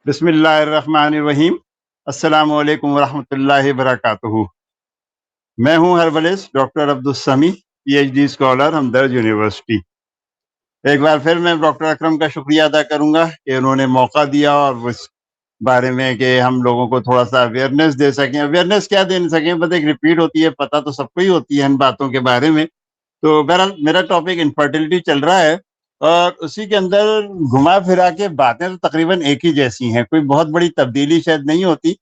بسم اللہ الرحمن الرحیم۔ السلام علیکم ورحمۃ اللہ وبرکاتہ۔ میں ہوں herbalist doctor Abdussami, P H D scholar, Hamdard university. ایک بار پھر میں ڈاکٹر اکرم کا شکریہ ادا کروں گا کہ انہوں نے موقع دیا اور اس بارے میں کہ ہم لوگوں کو تھوڑا سا اویئرنیس دے سکیں۔ اویئرنیس کیا دے سکیں، بس ایک ریپیٹ ہوتی ہے، پتہ تو سب کو ہی ہوتی ہے ان باتوں کے بارے میں۔ تو بہرحال میرا ٹاپک انفرٹیلٹی چل رہا ہے، اور اسی کے اندر گھما پھرا کے باتیں تو تقریباً ایک ہی جیسی ہیں، کوئی بہت بڑی تبدیلی شاید نہیں ہوتی،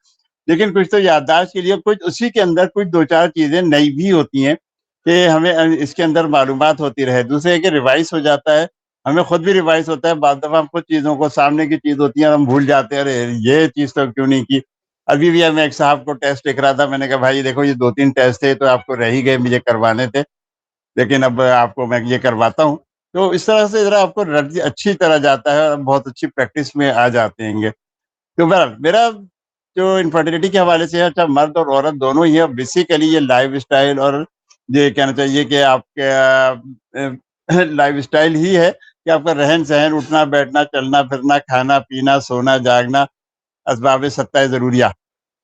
لیکن کچھ تو یادداشت کے لیے کچھ اسی کے اندر کچھ دو چار چیزیں نئی بھی ہوتی ہیں کہ ہمیں اس کے اندر معلومات ہوتی رہے۔ دوسرے کہ ریوائز ہو جاتا ہے، ہمیں خود بھی ریوائز ہوتا ہے۔ بعض دفعہ ہم کچھ چیزوں کو سامنے کی چیز ہوتی ہے اور ہم بھول جاتے ہیں، ارے یہ چیز تو کیوں نہیں کی۔ ابھی بھی میں ایک صاحب کو ٹیسٹ لکھ رہا تھا، میں نے کہا بھائی دیکھو یہ 2-3 ٹیسٹ تھے تو آپ کو رہ ہی گئے، مجھے کروانے تھے، لیکن اب آپ کو میں یہ کرواتا ہوں۔ تو اس طرح سے ذرا آپ کو اچھی طرح جاتا ہے اور بہت اچھی پریکٹس میں آ جاتے ہیں گے۔ تو بہرحال میرا جو انفرٹیلٹی کے حوالے سے ہے، اچھا مرد اور عورت دونوں ہی ہے، بیسیکلی یہ لائف اسٹائل اور یہ کہنا چاہیے کہ آپ کا لائف اسٹائل ہی ہے کہ آپ کا رہن سہن، اٹھنا بیٹھنا، چلنا پھرنا، کھانا پینا، سونا جاگنا، اسباب ستہ ضروریہ،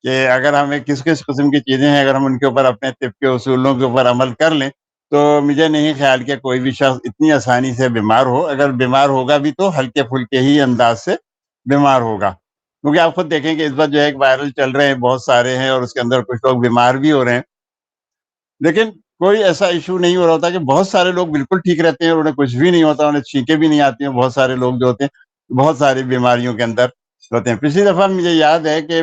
کہ اگر ہمیں کس کس قسم کی چیزیں ہیں، اگر ہم ان کے اوپر اپنے طب کے اصولوں کے اوپر عمل کر لیں تو مجھے نہیں خیال کہ کوئی بھی شخص اتنی آسانی سے بیمار ہو۔ اگر بیمار ہوگا بھی تو ہلکے پھلکے ہی انداز سے بیمار ہوگا، کیونکہ آپ خود دیکھیں کہ اس وقت جو ہے ایک وائرل چل رہے ہیں، بہت سارے ہیں، اور اس کے اندر کچھ لوگ بیمار بھی ہو رہے ہیں، لیکن کوئی ایسا ایشو نہیں ہو رہا ہوتا کہ بہت سارے لوگ بالکل ٹھیک رہتے ہیں اور انہیں کچھ بھی نہیں ہوتا، انہیں چھینکیں بھی نہیں آتی ہیں۔ بہت سارے لوگ جو ہوتے ہیں بہت ساری بیماریوں کے اندر ہوتے ہیں۔ پچھلی دفعہ مجھے یاد ہے کہ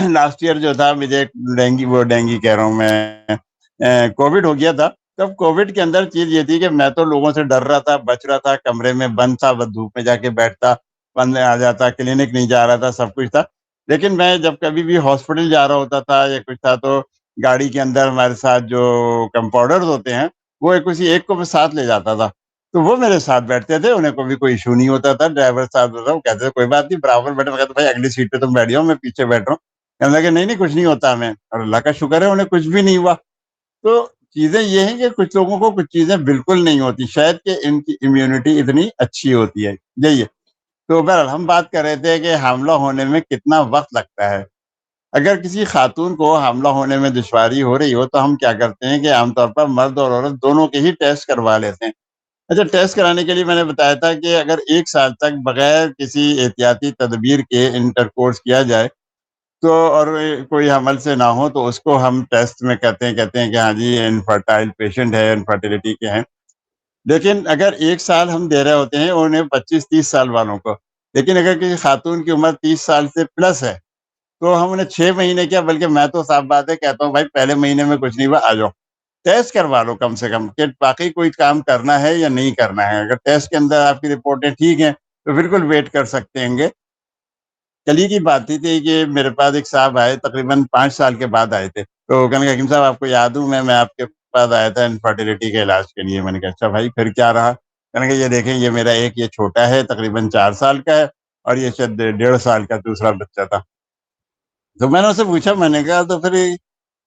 لاسٹ ایئر جو تھا، مجھے ڈینگی کہہ رہا ہوں میں، کووڈ ہو گیا تھا۔ تب کووڈ کے اندر چیز یہ تھی کہ میں تو لوگوں سے ڈر رہا تھا، بچ رہا تھا، کمرے میں بند تھا، بس دھوپ میں جا کے بیٹھتا، بند آ جاتا، کلینک نہیں جا رہا تھا، سب کچھ تھا۔ لیکن میں جب کبھی بھی ہاسپٹل جا رہا ہوتا تھا یا کچھ تھا تو گاڑی کے اندر ہمارے ساتھ جو کمپاؤنڈرز ہوتے ہیں، وہ کسی ایک کو میں ساتھ لے جاتا تھا، تو وہ میرے ساتھ بیٹھتے تھے، انہیں کوئی ایشو نہیں ہوتا تھا۔ ڈرائیور ساتھ ہوتا تھا، وہ کہتے تھے کوئی بات نہیں، برابر بیٹھے۔ میں کہتا بھائی اگلی سیٹ پہ تم بیٹھ جاؤ، میں پیچھے بیٹھ رہا ہوں۔ کہنے لگے نہیں نہیں کچھ نہیں ہوتا ہمیں، اور اللہ کا شکر ہے انہیں کچھ بھی نہیں ہوا۔ تو چیزیں یہ ہیں کہ کچھ لوگوں کو کچھ چیزیں بالکل نہیں ہوتی، شاید کہ ان کی امیونٹی اتنی اچھی ہوتی ہے، یہی ہے۔ تو بہرحال ہم بات کر رہے تھے کہ حاملہ ہونے میں کتنا وقت لگتا ہے۔ اگر کسی خاتون کو حاملہ ہونے میں دشواری ہو رہی ہو تو ہم کیا کرتے ہیں کہ عام طور پر مرد اور عورت دونوں کے ہی ٹیسٹ کروا لیتے ہیں۔ اچھا، ٹیسٹ کرانے کے لیے میں نے بتایا تھا کہ اگر 1 سال تک بغیر کسی احتیاطی تدبیر کے انٹرکورس کیا جائے تو، اور کوئی حمل سے نہ ہو، تو اس کو ہم ٹیسٹ میں کہتے ہیں کہ ہاں جی انفرٹائل پیشنٹ ہے، انفرٹیلٹی کے ہیں۔ لیکن اگر 1 سال ہم دے رہے ہوتے ہیں انہیں 25-30 سال والوں کو، لیکن اگر کسی خاتون کی عمر 30 سال سے پلس ہے تو ہم انہیں 6 مہینے کیا، بلکہ میں تو صاف بات ہے کہتا ہوں بھائی پہلے مہینے میں کچھ نہیں ہوا، آ جاؤ ٹیسٹ کروا لو کم سے کم، کہ باقی کوئی کام کرنا ہے یا نہیں کرنا ہے۔ اگر ٹیسٹ کے اندر آپ کی رپورٹیں ٹھیک ہیں تو بالکل ویٹ کر سکتے ہیں گے۔ کل ہی کی بات تھی کہ میرے پاس ایک صاحب آئے، تقریباً 5 سال کے بعد آئے تھے، تو کہنے لگے حکیم صاحب آپ کو یاد ہوں میں آپ کے پاس آیا تھا انفرٹیلٹی کے علاج کے لیے۔ میں نے کہا اچھا بھائی پھر کیا رہا؟ کہنے لگے یہ دیکھیں یہ میرا ایک یہ چھوٹا ہے، تقریباً 4 سال کا ہے، اور یہ شاید 1.5 سال کا دوسرا بچہ تھا۔ تو میں نے اس سے پوچھا، میں نے کہا تو پھر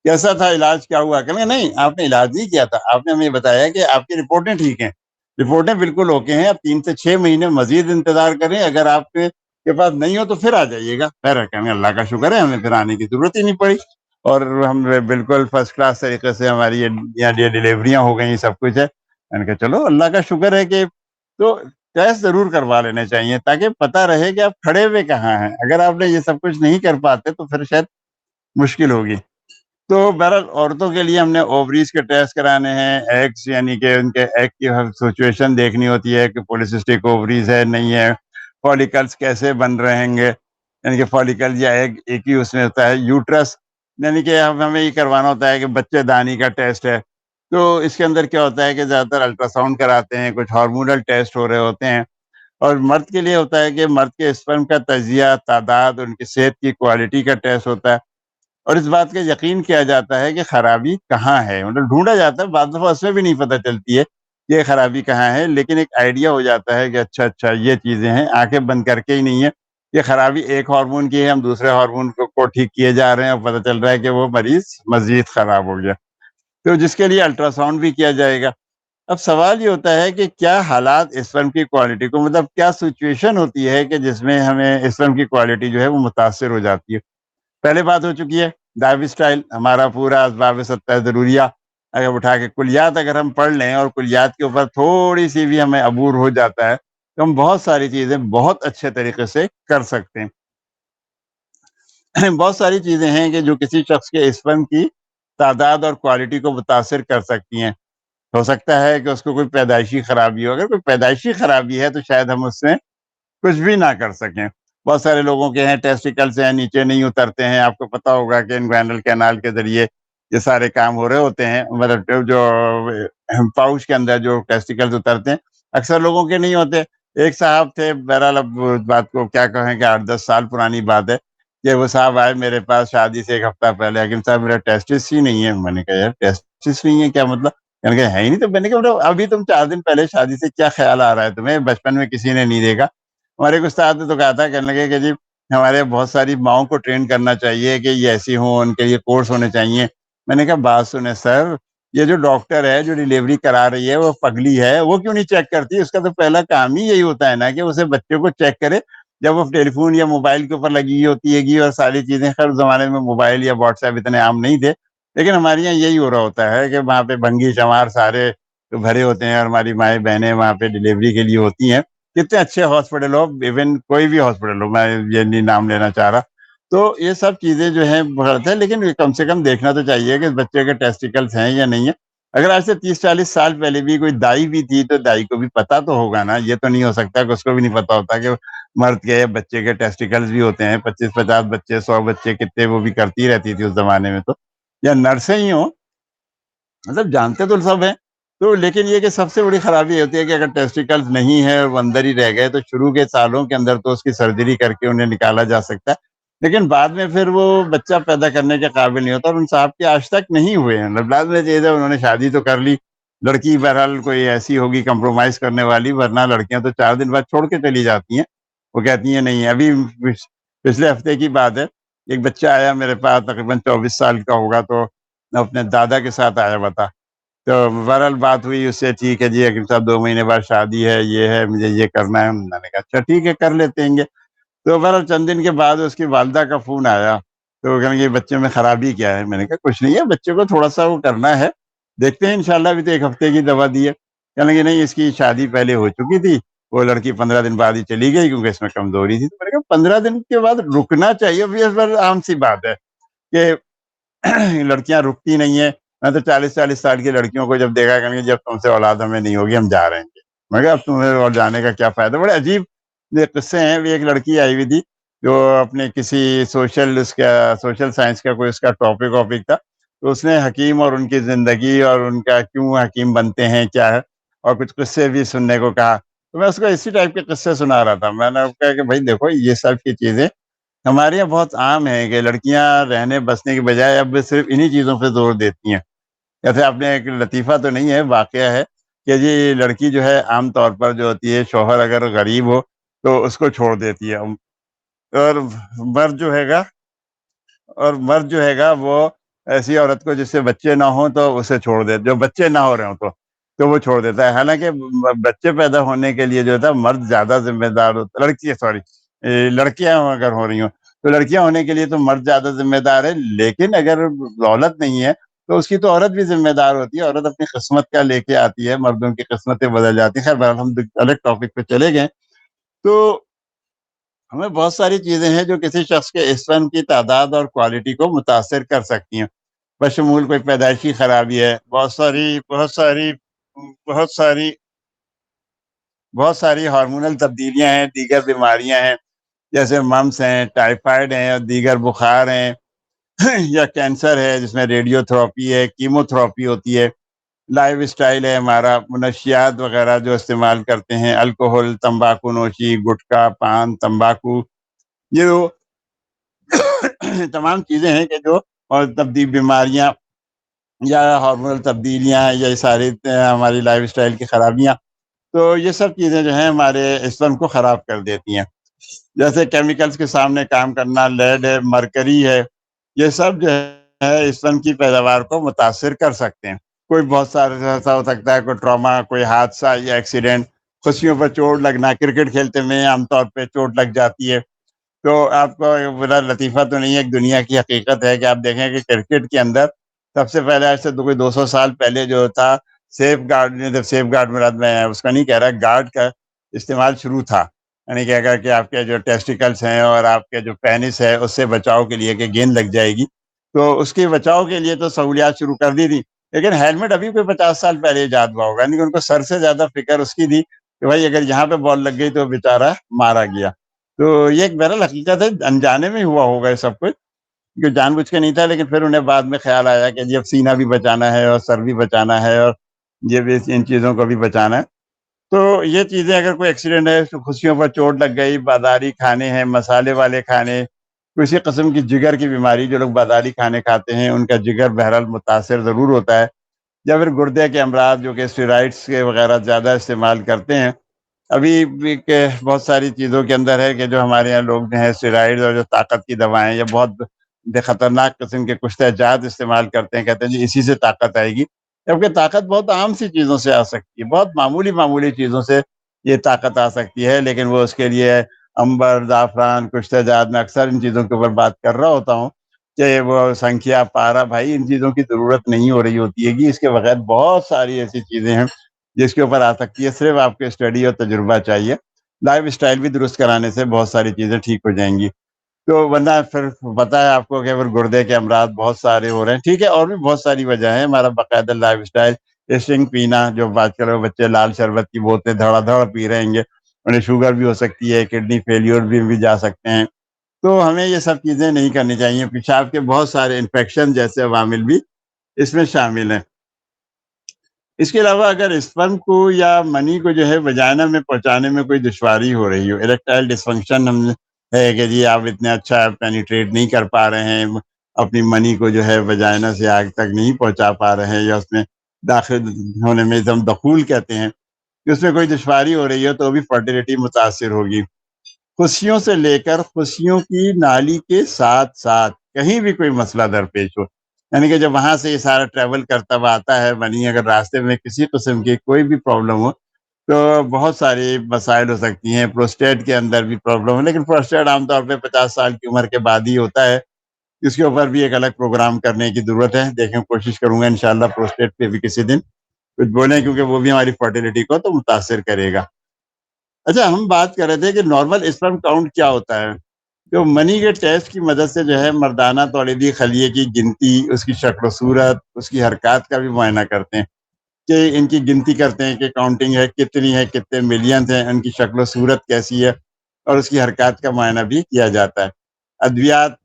کیسا تھا علاج، کیا ہوا؟ کہنے لگے نہیں آپ نے علاج نہیں کیا تھا، آپ نے ہمیں بتایا کہ آپ کی رپورٹیں ٹھیک ہیں، رپورٹیں بالکل اوکے ہیں، آپ 3 سے 6 مہینے مزید انتظار کریں، اگر آپ کے پاس نہیں ہو تو پھر آ جائیے گا۔ خیر کہنے اللہ کا شکر ہے ہمیں پھر آنے کی ضرورت ہی نہیں پڑی، اور ہم بالکل فرسٹ کلاس طریقے سے ہماری یہ ڈلیوریاں ہو گئی، سب کچھ ہے۔ میں نے کہا چلو اللہ کا شکر ہے کہ، تو ٹیسٹ ضرور کروا لینے چاہیے تاکہ پتہ رہے کہ آپ کھڑے ہوئے کہاں ہیں۔ اگر آپ نے یہ سب کچھ نہیں کر پاتے تو پھر شاید مشکل ہوگی۔ تو بہرحال عورتوں کے لیے ہم نے اووریز کے ٹیسٹ کرانے ہیں، ایگز یعنی کہ ان کے ایگ کی سچویشن دیکھنی ہوتی ہے کہ پولیسسٹک اووریز ہے نہیں ہے، فالیکلز کیسے بن رہے ہیں گے، یعنی کہ فالیکل یا ایگ ایک ہی اس میں ہوتا ہے۔ یوٹرس یعنی کہ ہمیں یہ کروانا ہوتا ہے کہ بچے دانی کا ٹیسٹ ہے، تو اس کے اندر کیا ہوتا ہے کہ زیادہ تر الٹرا ساؤنڈ کراتے ہیں، کچھ ہارمونل ٹیسٹ ہو رہے ہوتے ہیں۔ اور مرد کے لیے ہوتا ہے کہ مرد کے اسپرم کا تجزیہ، تعداد، ان کی صحت کی کوالٹی کا ٹیسٹ ہوتا ہے، اور اس بات کا یقین کیا جاتا ہے کہ خرابی کہاں ہے، مطلب ڈھونڈا جاتا ہے، بعض دفعہ اس میں بھی نہیں پتہ چلتی ہے کہ خرابی کہاں ہے، لیکن ایک آئیڈیا ہو جاتا ہے کہ اچھا یہ چیزیں ہیں، آنکھیں بند کر کے ہی نہیں ہے یہ خرابی ایک ہارمون کی ہے، ہم دوسرے ہارمون کو ٹھیک کیے جا رہے ہیں اور پتہ چل رہا ہے کہ وہ مریض مزید خراب ہو گیا، تو جس کے لیے الٹرا ساؤنڈ بھی کیا جائے گا۔ اب سوال یہ ہوتا ہے کہ کیا حالات اسپرم کی کوالٹی کو، مطلب کیا سچویشن ہوتی ہے کہ جس میں ہمیں اسپرم کی کوالٹی جو ہے وہ متاثر ہو جاتی ہے؟ پہلے بات ہو چکی ہے لائف اسٹائل، ہمارا پورا اسباب ستہ ضروریہ اگر اٹھا کے کلیات اگر ہم پڑھ لیں اور کلیات کے اوپر تھوڑی سی بھی ہمیں عبور ہو جاتا ہے تو ہم بہت ساری چیزیں بہت اچھے طریقے سے کر سکتے ہیں۔ بہت ساری چیزیں ہیں کہ جو کسی شخص کے اسپرم کی تعداد اور کوالٹی کو متاثر کر سکتی ہیں۔ ہو سکتا ہے کہ اس کو کوئی پیدائشی خرابی ہو، اگر کوئی پیدائشی خرابی ہے تو شاید ہم اس سے کچھ بھی نہ کر سکیں۔ بہت سارے لوگوں کے ہیں ٹیسٹیکلز ہیں نیچے نہیں اترتے ہیں، آپ کو پتا ہوگا کہ انگوینل کینال کے ذریعے یہ سارے کام ہو رہے ہوتے ہیں، مطلب جو پاؤچ کے اندر جو ٹیسٹیکلز اترتے ہیں اکثر لوگوں کے نہیں ہوتے۔ ایک صاحب تھے، بہرحال اب اس بات کو کیا کہیں کہ 8-10 سال پرانی بات ہے کہ وہ صاحب آئے میرے پاس شادی سے 1 ہفتہ پہلے، حکیم صاحب میرا ٹیسٹس ہی نہیں ہے۔ میں نے کہا یار ٹیسٹس نہیں ہے کیا مطلب؟ میں نے کہا ہے ہی نہیں، تو میں نے کہا ابھی تم 4 دن پہلے شادی سے کیا خیال آ رہا ہے تمہیں؟ بچپن میں کسی نے نہیں دیکھا۔ ہمارے ایک استاد نے تو کہا تھا، کہنے لگے کہ جی ہمارے بہت ساری ماؤں کو ٹرین کرنا چاہیے کہ یہ ایسی ہوں، ان کے لیے کورس ہونے چاہیے۔ میں نے کہا بات سنیں سر، یہ جو ڈاکٹر ہے جو ڈیلیوری کرا رہی ہے وہ پگلی ہے، وہ کیوں نہیں چیک کرتی؟ اس کا تو پہلا کام ہی یہی ہوتا ہے نا کہ اسے بچے کو چیک کرے جب وہ ٹیلی فون یا موبائل کے اوپر لگی ہوتی ہے گی اور ساری چیزیں۔ خیر زمانے میں موبائل یا واٹس ایپ اتنے عام نہیں تھے، لیکن ہمارے یہاں یہی ہو رہا ہوتا ہے کہ وہاں پہ بھنگی شمار سارے بھرے ہوتے ہیں اور ہماری مائیں بہنیں وہاں پہ ڈیلیوری کے لیے ہوتی ہیں۔ کتنے اچھے ہاسپٹل ہو، ایون کوئی بھی ہاسپٹل ہو، میں یہ نہیں نام لینا چاہ رہا، تو یہ سب چیزیں جو ہیں غلط ہے، لیکن کم سے کم دیکھنا تو چاہیے کہ بچے کے ٹیسٹیکلز ہیں یا نہیں ہے۔ اگر آج سے 30-40 سال پہلے بھی کوئی دائی بھی تھی تو دائی کو بھی پتا تو ہوگا نا، یہ تو نہیں ہو سکتا کہ اس کو بھی نہیں پتا ہوتا کہ مرد کے بچے کے ٹیسٹیکلز بھی ہوتے ہیں۔ 25-50 بچے، 100 بچے کتنے وہ بھی کرتی رہتی تھی اس زمانے میں، تو یا نرسیں ہی ہوں، مطلب جانتے تو سب ہیں۔ تو لیکن یہ کہ سب سے بڑی خرابی ہوتی ہے کہ اگر ٹیسٹیکلز نہیں ہے اور وہ اندر ہی رہ گئے تو شروع کے سالوں کے اندر تو اس کی سرجری کر کے انہیں نکالا جا سکتا ہے، لیکن بعد میں پھر وہ بچہ پیدا کرنے کے قابل نہیں ہوتا، اور ان صاحب کے آج تک نہیں ہوئے ہیں۔ بعد میں چیز ہے انہوں نے شادی تو کر لی، لڑکی بہرحال کوئی ایسی ہوگی کمپرومائز کرنے والی، ورنہ لڑکیاں تو 4 دن بعد چھوڑ کے چلی جاتی ہیں۔ وہ کہتی ہیں نہیں، ابھی پچھلے ہفتے کی بات ہے، ایک بچہ آیا میرے پاس تقریباً 24 سال کا ہوگا، تو اپنے دادا کے ساتھ آیا ہوا تھا۔ تو بہرحال بات ہوئی اس سے، ٹھیک ہے جی حکیم صاحب 2 مہینے بعد شادی ہے، یہ ہے، مجھے یہ کرنا ہے۔ میں نے کہا اچھا ٹھیک ہے کر لیتے ہیں گے۔ تو بہرحال چند دن کے بعد اس کی والدہ کا فون آیا، تو وہ کہیں گے بچے میں خرابی کیا ہے؟ میں نے کہا کچھ نہیں ہے، بچے کو تھوڑا سا وہ کرنا ہے، دیکھتے ہیں انشاءاللہ، ابھی تو 1 ہفتے کی دوا دی ہے۔ کہنے لگے نہیں، اس کی شادی پہلے ہو چکی تھی، وہ لڑکی 15 دن بعد ہی چلی گئی کیونکہ اس میں کمزوری تھی۔ تو میں نے کہا 15 دن کے بعد رکنا چاہیے، عام سی بات ہے کہ لڑکیاں رکتی نہیں ہیں۔ میں تو 40-40 سال کی لڑکیوں کو جب دیکھا کہ جب تم سے اولاد ہمیں نہیں ہوگی ہم جا رہے ہیں، میں کہا اب تمہیں اور جانے کا کیا فائدہ؟ بڑے عجیب یہ قصے ہیں۔ ایک لڑکی آئی ہوئی تھی جو اپنے کسی سوشل سائنس کا کوئی اس کا ٹاپک تھا، تو اس نے حکیم اور ان کی زندگی اور ان کا کیوں حکیم بنتے ہیں کیا ہے، اور کچھ قصے بھی سننے کو کہا۔ تو میں اس کو اسی ٹائپ کے قصے سنا رہا تھا۔ میں نے کہا کہ بھائی دیکھو یہ سب کی چیزیں ہمارے یہاں بہت عام ہے کہ لڑکیاں رہنے بسنے کی بجائے اب صرف انہی چیزوں پہ زور دیتی ہیں۔ جیسے آپ نے ایک لطیفہ تو نہیں ہے، واقعہ ہے کہ جی لڑکی جو ہے عام طور پر جو ہوتی ہے، شوہر اگر غریب ہو تو اس کو چھوڑ دیتی ہے، اور مرد جو ہے گا وہ ایسی عورت کو جس سے بچے نہ ہوں تو اسے چھوڑ دے، جو بچے نہ ہو رہے ہوں تو وہ چھوڑ دیتا ہے۔ حالانکہ بچے پیدا ہونے کے لیے جو ہوتا ہے مرد زیادہ ذمہ دار ہوتا، لڑکیاں اگر ہو رہی ہوں تو لڑکیاں ہونے کے لیے تو مرد زیادہ ذمہ دار ہے، لیکن اگر دولت نہیں ہے تو اس کی تو عورت بھی ذمہ دار ہوتی ہے۔ عورت اپنی قسمت کا لے کے آتی ہے، مردوں کی قسمتیں بدل جاتی ہیں۔ خیر بہرحال ہم الگ ٹاپک پہ چلے گئے، تو ہمیں بہت ساری چیزیں ہیں جو کسی شخص کے اسپرم کی تعداد اور کوالٹی کو متاثر کر سکتی ہیں، بشمول کوئی پیدائشی خرابی ہے، بہت ساری ہارمونل تبدیلیاں ہیں، دیگر بیماریاں ہیں جیسے ممس ہیں، ٹائیفائڈ ہیں اور دیگر بخار ہیں یا کینسر ہے جس میں ریڈیو تھراپی ہے، کیمو تھراپی ہوتی ہے، لائف اسٹائل ہے ہمارا، منشیات وغیرہ جو استعمال کرتے ہیں، الکوہل، تمباکو نوشی، گٹکا، پان، تمباکو، یہ جو تمام چیزیں ہیں کہ جو اور تبدیل بیماریاں یا ہارمونل تبدیلیاں یا یہ ساری ہماری لائف اسٹائل کی خرابیاں، تو یہ سب چیزیں جو ہیں ہمارے اسپرم کو خراب کر دیتی ہیں۔ جیسے کیمیکلز کے سامنے کام کرنا، لیڈ ہے، مرکری ہے، یہ سب جو ہے اسپرم کی پیداوار کو متاثر کر سکتے ہیں۔ کوئی بہت سارا ایسا ہو سکتا ہے، کوئی ٹراما، کوئی حادثہ یا ایکسیڈنٹ، خوشیوں پر چوٹ لگنا، کرکٹ کھیلتے میں عام طور پہ چوٹ لگ جاتی ہے. تو آپ کو بڑا لطیفہ تو نہیں ہے، ایک دنیا کی حقیقت ہے کہ آپ دیکھیں کہ کرکٹ کے اندر سب سے پہلے آج سے کوئی 200 سال پہلے جو تھا، سیف گارڈ، سیف گارڈ مراد میں اس کا نہیں کہہ رہا، گارڈ کا استعمال شروع تھا. یعنی کہ اگر کہ آپ کے جو ٹیسٹیکلس ہیں اور آپ کے جو پینس ہے اس سے بچاؤ کے لیے کہ گیند لگ جائے گی، تو اس کے بچاؤ کے لیے تو سہولیات شروع کر دی تھی. لیکن ہیلمٹ ابھی کوئی 50 سال پہلے ایجاد ہوا ہوگا، یعنی کہ ان کو سر سے زیادہ فکر اس کی تھی کہ بھائی اگر یہاں پہ بال لگ گئی تو بیچارہ مارا گیا. تو یہ ایک بہرحال حقیقت ہے، انجانے میں ہوا ہوگا یہ سب کچھ، جو جان بوجھ کے نہیں تھا. لیکن پھر انہیں بعد میں خیال آیا کہ جب سینہ بھی بچانا ہے اور سر بھی بچانا ہے اور یہ بھی ان چیزوں کو بھی بچانا ہے. تو یہ چیزیں، اگر کوئی ایکسیڈنٹ ہے، خوشیوں پر چوٹ لگ گئی، بازاری کھانے ہیں، مسالے والے کھانے، کسی قسم کی جگر کی بیماری، جو لوگ بازاری کھانے کھاتے ہیں ان کا جگر بہرحال متاثر ضرور ہوتا ہے. یا پھر گردے کے امراض جو کہ اسٹیرائڈس کے وغیرہ زیادہ استعمال کرتے ہیں. ابھی بھی کہ بہت ساری چیزوں کے اندر ہے کہ جو ہمارے یہاں لوگ جو ہیں اسٹیرائڈ اور جو طاقت کی دوائیں یا بہت خطرناک قسم کے کچھ جات استعمال کرتے ہیں، کہتے ہیں جی اسی سے طاقت آئے گی. جبکہ طاقت بہت عام سی چیزوں سے آ سکتی ہے، بہت معمولی معمولی چیزوں سے یہ طاقت آ سکتی ہے. لیکن وہ اس کے لیے امبر، زعفران، کشتہ جات، میں اکثر ان چیزوں کے اوپر بات کر رہا ہوتا ہوں کہ وہ سنکھیا، پارا، بھائی ان چیزوں کی ضرورت نہیں ہو رہی ہوتی ہے کہ اس کے بغیر بہت ساری ایسی چیزیں ہیں جس کے اوپر آ سکتی ہے. صرف آپ کے اسٹڈی اور تجربہ چاہیے. لائف اسٹائل بھی درست کرانے سے بہت ساری چیزیں ٹھیک ہو جائیں گی. تو ورنہ پھر پتہ ہے آپ کو کہ پھر گردے کے امراض بہت سارے ہو رہے ہیں. ٹھیک ہے، اور بھی بہت ساری وجہ ہے. ہمارا باقاعدہ لائف اسٹائل، اسٹنگ پینا، جو آج کل بچے لال شربت کی بوتلیں دھڑا دھڑ پی رہیں گے، انہیں شوگر بھی ہو سکتی ہے، کڈنی فیلیور بھی جا سکتے ہیں. تو ہمیں یہ سب چیزیں نہیں کرنی چاہیے. پیشاب کے بہت سارے انفیکشن جیسے عوامل بھی اس میں شامل ہیں. اس کے علاوہ اگر اسپرم کو یا منی کو جو ہے وجائنا میں پہنچانے میں کوئی دشواری ہو رہی ہو، اریکٹائل ڈسفنکشن ہم ہے کہ جی آپ اتنے اچھا پینیٹریٹ نہیں کر پا رہے ہیں، اپنی منی کو جو ہے وجائنا سے آگ تک نہیں پہنچا پا رہے ہیں، یا اس میں داخل ہونے میں ایک دم دخول کہتے ہیں، کہ اس میں کوئی دشواری ہو رہی ہے تو بھی فرٹیلیٹی متاثر ہوگی. خوشیوں سے لے کر خوشیوں کی نالی کے ساتھ ساتھ کہیں بھی کوئی مسئلہ درپیش ہو، یعنی کہ جب وہاں سے یہ سارا ٹریول کرتا ہوا آتا ہے منی، اگر راستے میں کسی قسم کی کوئی بھی پرابلم ہو تو بہت ساری مسائل ہو سکتی ہیں. پروسٹیٹ کے اندر بھی پرابلم ہے، لیکن پروسٹیٹ عام طور پہ 50 سال کی عمر کے بعد ہی ہوتا ہے. اس کے اوپر بھی ایک الگ پروگرام کرنے کی ضرورت ہے. دیکھیں، کوشش کروں گا انشاءاللہ پروسٹیٹ پہ بھی کسی دن کچھ بولیں، کیونکہ وہ بھی ہماری فرٹیلیٹی کو تو متاثر کرے گا. اچھا، ہم بات کر رہے تھے کہ نارمل اسپرم کاؤنٹ کیا ہوتا ہے. جو منی کے ٹیسٹ کی مدد سے جو ہے مردانہ تولیدی خلیے کی گنتی، اس کی شکل و صورت، اس کی حرکات کا بھی معائنہ کرتے ہیں، کہ ان کی گنتی کرتے ہیں کہ کاؤنٹنگ ہے کتنی ہے، کتنے ملینز ہیں، ان کی شکل و صورت کیسی ہے، اور اس کی حرکات کا معائنہ بھی کیا جاتا ہے. ادویات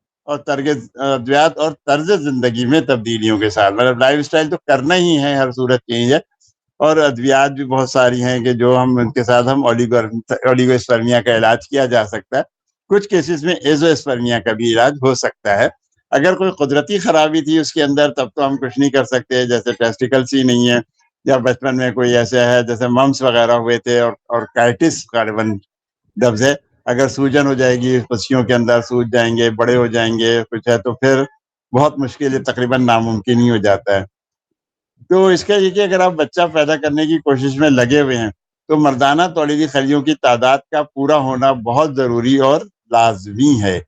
اور طرز زندگی میں تبدیلیوں کے ساتھ، مطلب لائف اسٹائل تو کرنا ہی ہے، ہر صورت چینج ہے. اور ادویات بھی بہت ساری ہیں کہ جو ہم ان کے ساتھ ہم اولیگو اسپرمیا کا علاج کیا جا سکتا ہے. کچھ کیسز میں ایزو اسپرمیا کا بھی علاج ہو سکتا ہے. اگر کوئی قدرتی خرابی تھی اس کے اندر تب تو ہم کچھ نہیں کر سکتے، جیسے ٹیسٹیکلس ہی نہیں ہے، یا بچپن میں کوئی ایسا ہے جیسے ممس وغیرہ ہوئے تھے، اور کائٹس غالباً لفظ ہے. اگر سوجن ہو جائے گی، پسیوں کے اندر سوج جائیں گے، بڑے ہو جائیں گے کچھ ہے، تو پھر بہت مشکل ہے، تقریباً ناممکن ہی ہو جاتا ہے. تو اس کا یہ کہ اگر آپ بچہ پیدا کرنے کی کوشش میں لگے ہوئے ہیں تو مردانہ تولیدی خلیوں کی تعداد کا پورا ہونا بہت ضروری اور لازمی ہے.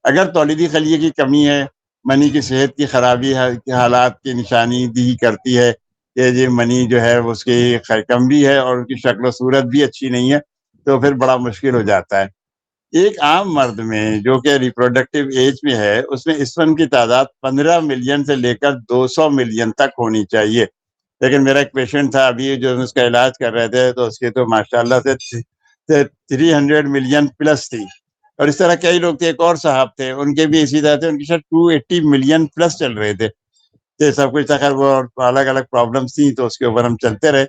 اگر تولیدی خلیے کی کمی ہے، منی کی صحت کی خرابی کے حالات کی نشانی دہی کرتی ہے کہ یہ منی جو ہے اس کی کم بھی ہے اور ان کی شکل و صورت بھی اچھی نہیں ہے، تو پھر بڑا مشکل ہو جاتا ہے. ایک عام مرد میں جو کہ ریپروڈکٹیو ایج میں ہے، اس میں اسپرم کی تعداد 15 ملین سے لے کر 200 ملین تک ہونی چاہیے. لیکن میرا ایک پیشنٹ تھا ابھی جو اس کا علاج کر رہے تھے، تو اس کی تو ماشاءاللہ سے 300 ملین پلس تھی. اور اس طرح کئی لوگ تھے، ایک اور صاحب تھے، ان کے بھی اسی طرح تھے، ان کی شاید 280 ملین پلس چل رہے تھے. یہ سب کچھ تھا، خیر وہ الگ الگ پرابلمس تھیں تو اس کے اوپر ہم چلتے رہے.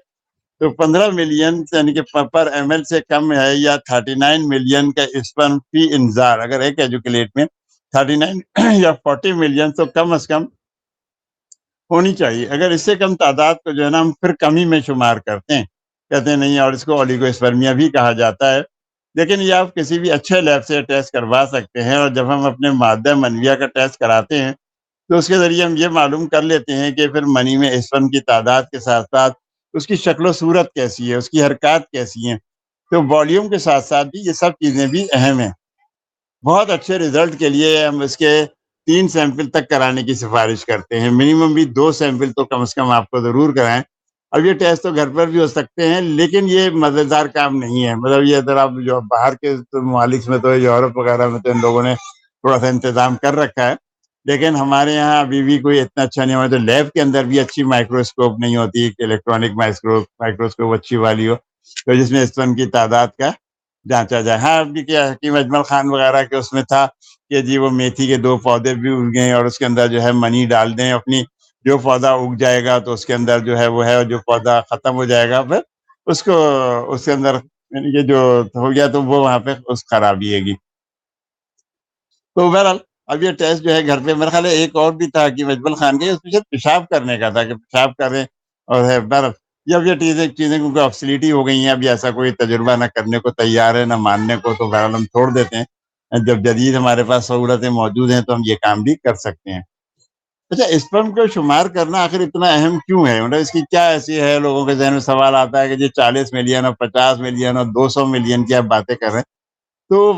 تو 15 ملین یعنی کہ پر ایم ایل سے کم ہے، یا 39 ملین کا اسپرم فی انذار، اگر ایک ایجوکیلیٹ میں 39 یا 40 ملین تو کم از کم ہونی چاہیے. اگر اس سے کم تعداد کو جو ہے نا ہم پھر کمی میں شمار کرتے ہیں، کہتے ہیں نہیں، اور اس کو اولیگو اسپرمیا بھی کہا جاتا ہے. لیکن یہ آپ کسی بھی اچھے لیب سے ٹیسٹ کروا سکتے ہیں، اور جب ہم اپنے مادہ منویہ کا ٹیسٹ کراتے ہیں تو اس کے ذریعے ہم یہ معلوم کر لیتے ہیں کہ پھر منی میں اسپرم کی تعداد کے ساتھ ساتھ اس کی شکل و صورت کیسی ہے، اس کی حرکات کیسی ہیں، تو والیوم کے ساتھ ساتھ بھی یہ سب چیزیں بھی اہم ہیں۔ بہت اچھے رزلٹ کے لیے ہم اس کے 3 سیمپل تک کرانے کی سفارش کرتے ہیں، منیمم بھی 2 سیمپل تو کم از کم آپ کو ضرور کرائیں۔ اب یہ ٹیسٹ تو گھر پر بھی ہو سکتے ہیں، لیکن یہ مزیدار کام نہیں ہے، مطلب یہ ادھر آپ جو باہر کے ممالک میں تو یورپ وغیرہ میں تو ان لوگوں نے تھوڑا سا انتظام کر رکھا ہے، لیکن ہمارے یہاں ابھی بھی کوئی اتنا اچھا نہیں ہوا، تو لیب کے اندر بھی اچھی مائکروسکوپ نہیں ہوتی کہ الیکٹرانک مائکروسکوپ اچھی والی ہو تو جس میں اسپرم کی تعداد کا جانچا جائے۔ ہاں ابھی کیا حکیم اجمل خان وغیرہ کے اس میں تھا کہ جی وہ میتھی کے 2 پودے بھی اگ گئے اور اس کے اندر جو ہے منی ڈال دیں اپنی، جو پودا اگ جائے گا تو اس کے اندر جو ہے وہ ہے، جو پودا ختم ہو جائے گا پھر اس کو اس کے اندر یعنی کہ جو ہو گیا تو وہ وہاں پہ اس خرابی ہے گی۔ تو بہرحال اب یہ ٹیسٹ جو ہے گھر پہ، میرا خیال ہے ایک اور بھی تھا کہ اجمل خان کے، اس میں شاید پیشاب کرنے کا تھا کہ پیشاب کریں اور ہے بہرحال یہ اب یہ چیزیں کیونکہ آبسلیٹی ہو گئی ہیں، اب ایسا کوئی تجربہ نہ کرنے کو تیار ہے نہ ماننے کو، تو بہرحال ہم چھوڑ دیتے ہیں۔ جب جدید ہمارے پاس سہولتیں موجود ہیں تو ہم یہ کام بھی کر سکتے ہیں۔ اچھا، اسپرم کو شمار کرنا آخر اتنا اہم کیوں ہے؟ مطلب اس کی کیا ایسی ہے؟ لوگوں کے ذہن میں سوال آتا ہے کہ جی 40 ملین اور 50 ملین اور 200 ملین کی آپ باتیں کر رہے ہیں، تو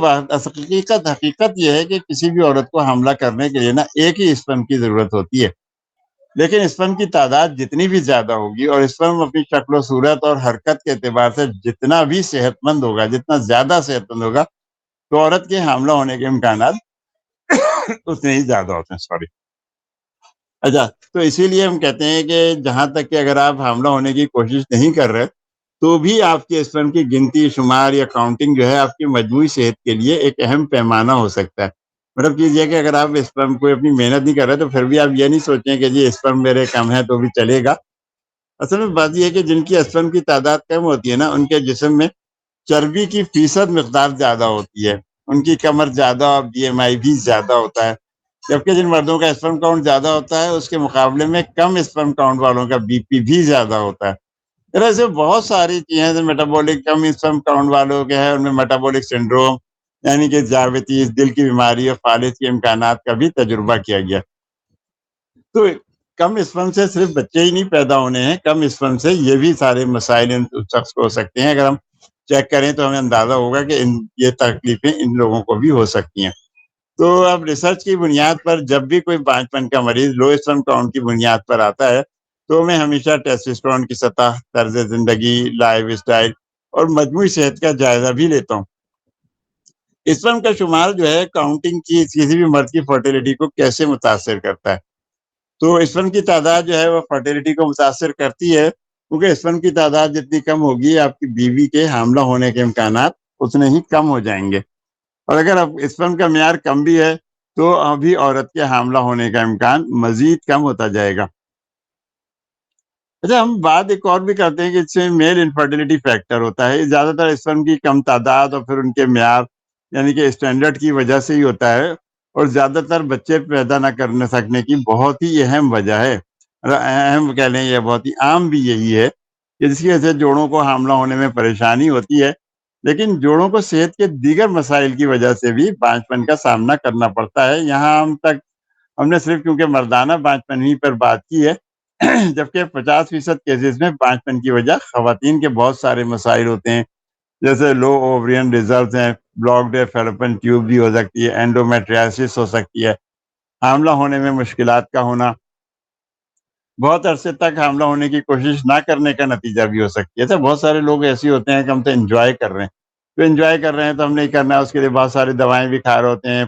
حقیقت یہ ہے کہ کسی بھی عورت کو حملہ کرنے کے لیے نا ایک ہی اسپرم کی ضرورت ہوتی ہے، لیکن اسپرم کی تعداد جتنی بھی زیادہ ہوگی اور اسپرم اپنی شکل و صورت اور حرکت کے اعتبار سے جتنا بھی صحت مند ہوگا، جتنا زیادہ صحت مند ہوگا، تو عورت کے حاملہ ہونے کے امکانات اتنے ہی زیادہ ہوتے ہیں۔ سوری۔ اچھا، تو اسی لیے ہم کہتے ہیں کہ جہاں تک کہ اگر آپ حاملہ ہونے کی کوشش نہیں کر رہے تو بھی آپ کے اسپرم کی گنتی، شمار یا کاؤنٹنگ جو ہے آپ کی مجموعی صحت کے لیے ایک اہم پیمانہ ہو سکتا ہے۔ مطلب چیز یہ کہ اگر آپ اسپرم کوئی اپنی محنت نہیں کر رہے تو پھر بھی آپ یہ نہیں سوچیں کہ جی اسپرم میرے کم ہے تو بھی چلے گا۔ اصل میں بات یہ ہے کہ جن کی اسپرم کی تعداد کم ہوتی ہے نا، ان کے جسم میں چربی کی فیصد مقدار زیادہ ہوتی ہے، ان کی کمر زیادہ اور BMI بھی زیادہ ہوتا ہے، جبکہ جن مردوں کا اسپرم کاؤنٹ زیادہ ہوتا ہے اس کے مقابلے میں کم اسپرم کاؤنٹ والوں کا BP بھی زیادہ ہوتا ہے۔ ایسے بہت ساری چیزیں میٹابولک، کم اسپرم کاؤنٹ والوں کے ہیں ان میں میٹابولک سنڈروم یعنی کہ ذیابیطیز، دل کی بیماری اور فالج کے امکانات کا بھی تجربہ کیا گیا۔ تو کم اسپرم سے صرف بچے ہی نہیں پیدا ہونے ہیں، کم اسپرم سے یہ بھی سارے مسائل ان شخص کو ہو سکتے ہیں۔ اگر ہم چیک کریں تو ہمیں اندازہ ہوگا کہ یہ تکلیفیں ان لوگوں کو بھی ہو سکتی ہیں۔ تو اب ریسرچ کی بنیاد پر جب بھی کوئی بانجپن کا مریض لو اسپرم کاؤنٹ کی بنیاد پر آتا ہے تو میں ہمیشہ ٹیسٹوسٹرون کی سطح، طرز زندگی، لائف اسٹائل اور مجموعی صحت کا جائزہ بھی لیتا ہوں۔ اسپرم کا شمار جو ہے کاؤنٹنگ کی کسی بھی مرد کی فرٹیلٹی کو کیسے متاثر کرتا ہے؟ تو اسپرم کی تعداد جو ہے وہ فرٹیلٹی کو متاثر کرتی ہے، کیونکہ اسپرم کی تعداد جتنی کم ہوگی آپ کی بیوی کے حاملہ ہونے کے امکانات اتنے ہی کم ہو جائیں گے، اور اگر اب اسپرم کا معیار کم بھی ہے تو ابھی عورت کے حاملہ ہونے کا امکان مزید کم ہوتا جائے گا۔ اچھا، ہم بات ایک اور بھی کرتے ہیں کہ اس سے میل انفرٹیلٹی فیکٹر ہوتا ہے، زیادہ تر اسپرم کی کم تعداد اور پھر ان کے معیار یعنی کہ اسٹینڈرڈ کی وجہ سے ہی ہوتا ہے، اور زیادہ تر بچے پیدا نہ کرنے سکنے کی بہت ہی اہم وجہ ہے، اہم کہہ لیں، یہ بہت ہی عام بھی یہی ہے کہ جس کی وجہ سے جوڑوں کو حاملہ ہونے میں پریشانی ہوتی ہے، لیکن جوڑوں کو صحت کے دیگر مسائل کی وجہ سے بھی بانجپن کا سامنا کرنا پڑتا ہے۔ یہاں ہم نے صرف کیونکہ مردانہ بانجپن ہی پر بات کی ہے، جبکہ 50% کیسز میں بانجپن کی وجہ خواتین کے بہت سارے مسائل ہوتے ہیں، جیسے لو اوورین ریزروز ہیں، بلاکڈ فیلوپین ٹیوب بھی ہو سکتی ہے، اینڈومیٹریاسس ہو سکتی ہے، حاملہ ہونے میں مشکلات کا ہونا، بہت عرصے تک حاملہ ہونے کی کوشش نہ کرنے کا نتیجہ بھی ہو سکتی ہے۔ ایسے بہت سارے لوگ ایسے ہوتے ہیں کہ ہم تو انجوائے کر رہے ہیں، تو انجوائے کر رہے ہیں تو ہم نہیں کرنا ہے، اس کے لیے بہت ساری دوائیں بھی کھا رہے ہوتے ہیں،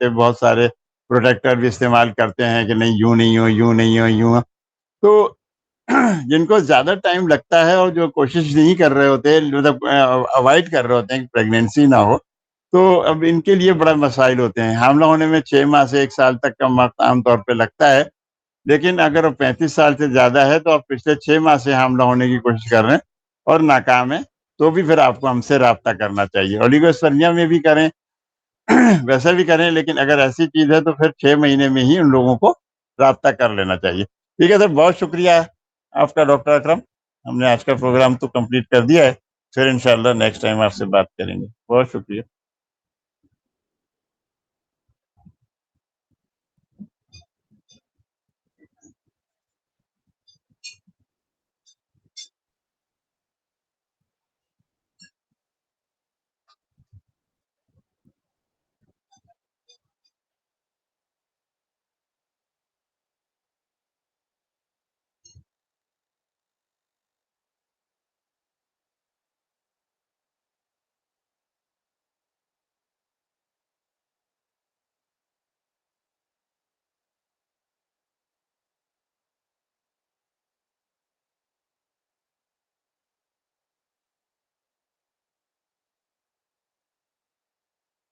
بہت سارے پروٹیکٹر بھی استعمال کرتے ہیں کہ نہیں یوں نہیں ہو، یوں نہیں ہو، یوں ہو۔ تو جن کو زیادہ ٹائم لگتا ہے اور جو کوشش نہیں کر رہے ہوتے، مطلب اوائڈ کر رہے ہوتے ہیں کہ پریگنینسی نہ ہو، تو اب ان کے لیے بڑا مسائل ہوتے ہیں۔ حاملہ ہونے میں 6 ماہ سے 1 سال تک کا وقت عام طور پہ لگتا ہے، لیکن اگر 35 سال سے زیادہ ہے تو آپ پچھلے 6 ماہ سے حاملہ ہونے کی کوشش کر رہے ہیں اور ناکام ہے تو بھی پھر آپ کو ہم سے رابطہ کرنا چاہیے۔ اولیگوسپرمیا میں بھی کریں، ویسا بھی کریں، لیکن اگر ایسی چیز ہے تو پھر 6 مہینے میں ہی ان لوگوں کو رابطہ کر لینا چاہیے۔ ٹھیک ہے سر، بہت شکریہ آپ کا ڈاکٹر اکرم، ہم نے آج کا پروگرام تو کمپلیٹ کر دیا ہے، پھر انشاءاللہ نیکسٹ ٹائم آپ سے بات کریں گے۔ بہت شکریہ۔